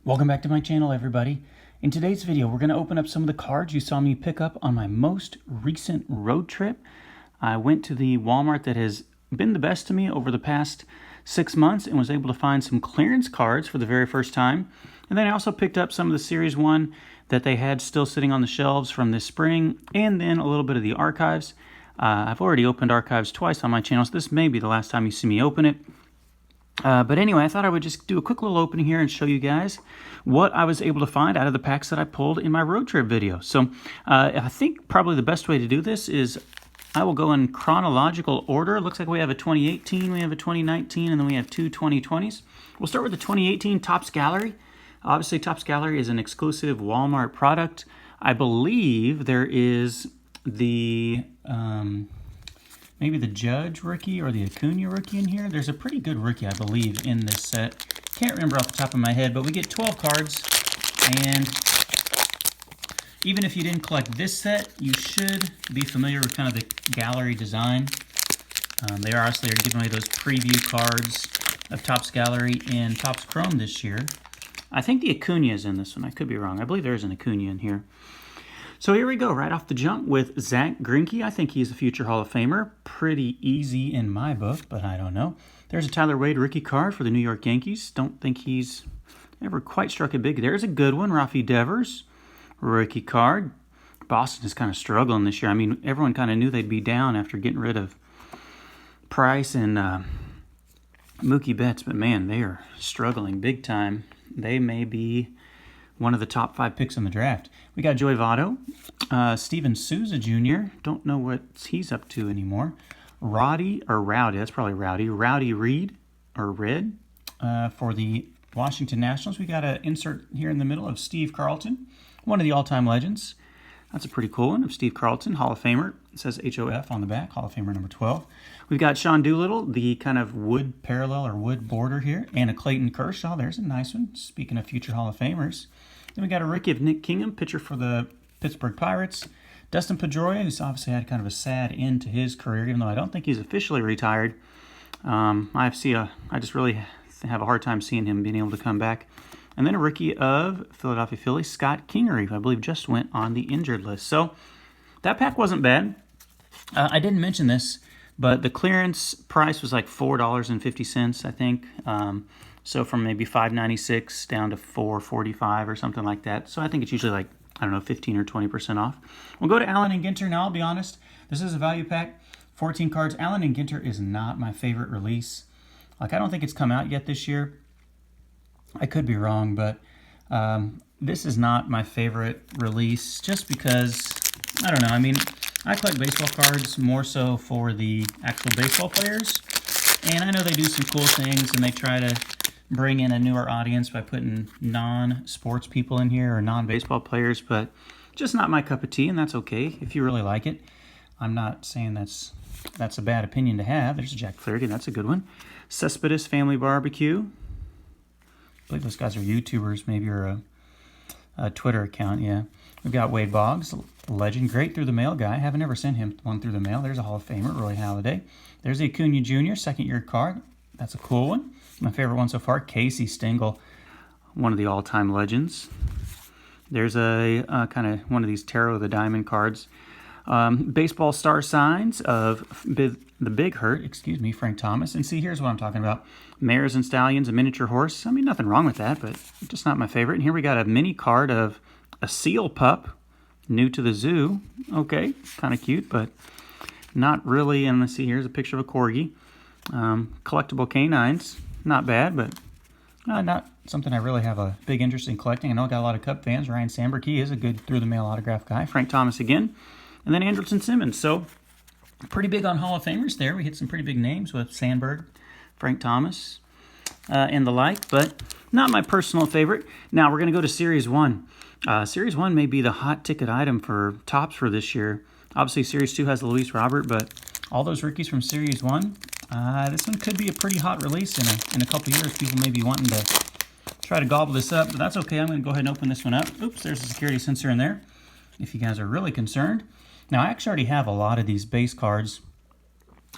Welcome back to my channel, everybody. In today's video, we're going to open up some of the cards you saw me pick up on my most recent road trip. I went to the Walmart that has been the best to me over the past 6 months and was able to find some clearance cards for the very first time. And then I also picked up some of the Series 1 that they had still sitting on the shelves from this spring, and then a little bit of the archives. I've already opened archives twice on my channel, so this may be the last time you see me open it. But anyway, I thought I would just do a quick little opening here and show you guys what I was able to find out of the packs that I pulled in my road trip video. So I think probably the best way to do this is I will go in chronological order. It looks like we have a 2018, we have a 2019, and then we have two 2020s. We'll start with the 2018 Topps Gallery. Obviously, Topps Gallery is an exclusive Walmart product. I believe there is the... maybe the Judge rookie or the Acuna rookie in here. There's a pretty good rookie, I believe, in this set. Can't remember off the top of my head, but we get 12 cards. And even if you didn't collect this set, you should be familiar with kind of the gallery design. They obviously are giving away those preview cards of Topps Gallery in Topps Chrome this year. I think the Acuna is in this one. I could be wrong. I believe there's an Acuna in here. So here we go, right off the jump with Zach Greinke. I think he's a future Hall of Famer. Pretty easy in my book, but I don't know. There's a Tyler Wade rookie card for the New York Yankees. Don't think he's ever quite struck it big. There's a good one, Rafi Devers rookie card. Boston is kind of struggling this year. I mean, everyone kind of knew they'd be down after getting rid of Price and Mookie Betts, but man, they are struggling big time. They may be one of the top 5 picks in the draft. We got Joey Votto, Steven Souza Jr. Don't know what he's up to anymore. Rowdy, that's probably Rowdy. Rowdy Reed, or Red, for the Washington Nationals. We got an insert here in the middle of Steve Carlton, one of the all-time legends. That's a pretty cool one of Steve Carlton, Hall of Famer. It says HOF on the back, Hall of Famer number 12. We've got Sean Doolittle, the kind of wood parallel or wood border here, and a Clayton Kershaw. There's a nice one, speaking of future Hall of Famers. Then we got a rookie of Nick Kingham, pitcher for the Pittsburgh Pirates. Dustin Pedroia, who's obviously had kind of a sad end to his career, even though I don't think he's officially retired. I just really have a hard time seeing him being able to come back. And then a rookie of Philadelphia Phillies, Scott Kingery, who I believe just went on the injured list. So that pack wasn't bad. I didn't mention this, but the clearance price was like $4.50, I think. So from maybe $5.96 down to $4.45 or something like that. So I think it's usually like, I don't know, 15 or 20% off. We'll go to Allen and Ginter. Now, I'll be honest, this is a value pack, 14 cards. Allen and Ginter is not my favorite release. Like, I don't think it's come out yet this year. I could be wrong, but this is not my favorite release just because, I don't know. I mean, I collect baseball cards more so for the actual baseball players. And I know they do some cool things and they try to bring in a newer audience by putting non-sports people in here or non-baseball players, but just not my cup of tea, and that's okay if you really like it. I'm not saying that's a bad opinion to have. There's a Jack Flaherty, that's a good one. Cespedes Family Barbecue. I believe those guys are YouTubers, maybe, or a Twitter account, yeah. We've got Wade Boggs, legend, great through the mail guy. I haven't ever sent him one through the mail. There's a Hall of Famer, Roy Halladay. There's the Acuna Jr., second-year card. That's a cool one. My favorite one so far, Casey Stengel, one of the all-time legends. There's a kind of one of these Tarot of the Diamond cards. Baseball star signs of the Big Hurt, Frank Thomas. And see, here's what I'm talking about. Mares and Stallions, a miniature horse. I mean, nothing wrong with that, but just not my favorite. And here we got a mini card of a seal pup, new to the zoo. Okay, kind of cute, but not really. And let's see, here's a picture of a corgi. Collectible canines, not bad, but not something I really have a big interest in collecting. I know I got a lot of Cub fans. Ryan Sandberg, he is a good through-the-mail autograph guy. Frank Thomas again. And then Andrelton Simmons. So pretty big on Hall of Famers there. We hit some pretty big names with Sandberg, Frank Thomas, and the like, but not my personal favorite. Now we're going to go to Series 1. Series 1 may be the hot ticket item for Topps for this year. Obviously, Series 2 has Luis Robert, but all those rookies from Series 1, this one could be a pretty hot release in a couple years. People may be wanting to try to gobble this up, but that's okay. I'm going to go ahead and open this one up. Oops, there's a security sensor in there, if you guys are really concerned. Now, I actually already have a lot of these base cards.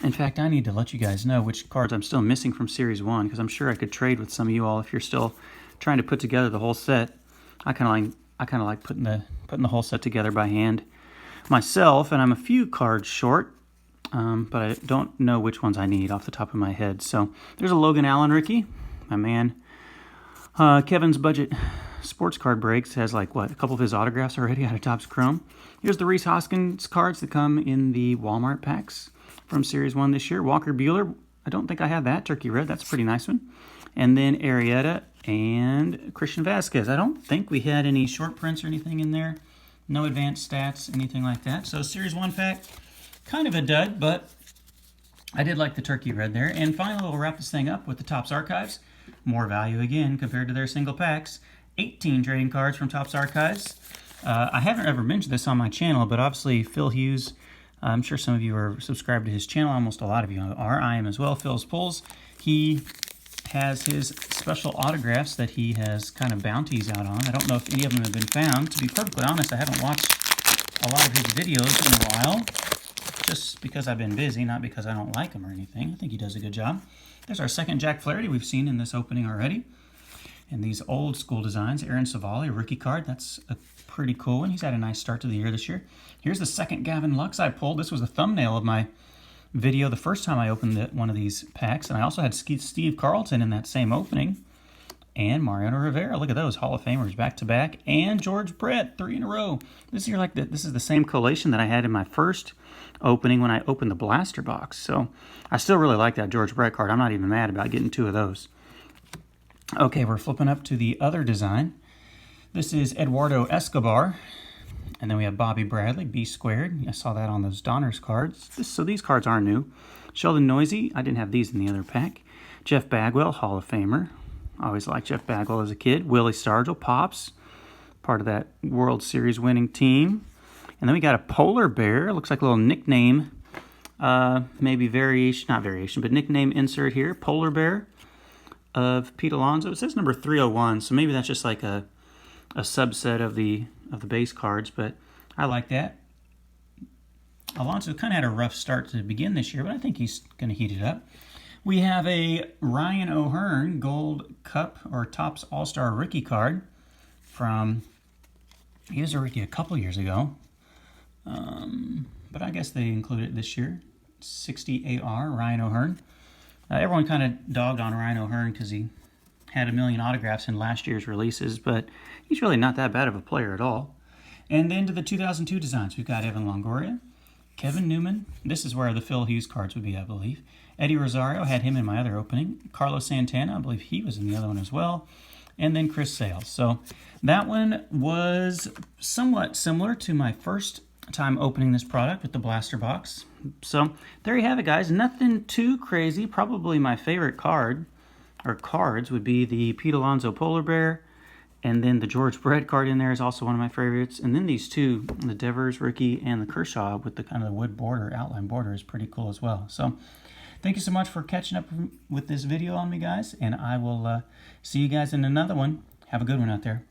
In fact, I need to let you guys know which cards I'm still missing from Series 1, because I'm sure I could trade with some of you all if you're still trying to put together the whole set. I kind of like putting the whole set together by hand myself, and I'm a few cards short, but I don't know which ones I need off the top of my head. So there's a Logan Allen rookie, my man. Kevin's Budget Sports Card Breaks has like, what, a couple of his autographs already out of Topps Chrome. Here's the Reese Hoskins cards that come in the Walmart packs from Series 1 this year. Walker Buehler, I don't think I have that. Turkey Red, that's a pretty nice one. And then Arrieta and Christian Vasquez. I don't think we had any short prints or anything in there. No advanced stats, anything like that. So Series 1 pack, kind of a dud, but I did like the Turkey Red there. And finally, we'll wrap this thing up with the Topps Archives. More value again compared to their single packs. 18 trading cards from Topps Archives. I haven't ever mentioned this on my channel, but obviously Phil Hughes, I'm sure some of you are subscribed to his channel. Almost a lot of you are. I am as well. Phil's Pulls. He has his special autographs that he has kind of bounties out on. I don't know if any of them have been found. To be perfectly honest, I haven't watched a lot of his videos in a while, just because I've been busy, not because I don't like him or anything. I think he does a good job. There's our second Jack Flaherty we've seen in this opening already. And these old school designs, Aaron Savali, rookie card. That's a pretty cool one. He's had a nice start to the year this year. Here's the second Gavin Lux I pulled. This was the thumbnail of my video the first time I opened one of these packs. And I also had Steve Carlton in that same opening. And Mariano Rivera. Look at those Hall of Famers back to back. And George Brett, 3 in a row. This is the same collation that I had in my first opening when I opened the blaster box. So I still really like that George Brett card. I'm not even mad about getting 2 of those. Okay, we're flipping up to the other design. This is Eduardo Escobar. And then we have Bobby Bradley, B squared. I saw that on those Donruss cards. So these cards are new. Sheldon Noisy. I didn't have these in the other pack. Jeff Bagwell, Hall of Famer. I always liked Jeff Bagwell as a kid. Willie Stargell, Pops. Part of that World Series winning team. And then we got a Polar Bear. Looks like a little nickname. Maybe variation, not variation, but nickname insert here. Polar Bear of Pete Alonso. It says number 301, so maybe that's just like a subset of the base cards, but I like that. Alonso kind of had a rough start to begin this year, but I think he's going to heat it up. We have a Ryan O'Hearn Gold Cup or Topps All-Star rookie card from, he was a rookie a couple years ago, but I guess they included it this year. 60 AR, Ryan O'Hearn. Everyone kind of dogged on Ryan O'Hearn because he had 1 million autographs in last year's releases, but he's really not that bad of a player at all. And then to the 2002 designs, we've got Evan Longoria, Kevin Newman. This is where the Phil Hughes cards would be, I believe. Eddie Rosario, had him in my other opening. Carlos Santana, I believe he was in the other one as well. And then Chris Sale. So that one was somewhat similar to my first time opening this product with the blaster box. So there you have it, guys. Nothing too crazy. Probably my favorite card or cards would be the Pete Alonso Polar Bear, and then the George Brett card in there is also one of my favorites. And then these two, the Devers rookie and the Kershaw with the kind of the wood border, outline border, is pretty cool as well. So thank you so much for catching up with this video on me, guys, and I will see you guys in another one. Have a good one out there.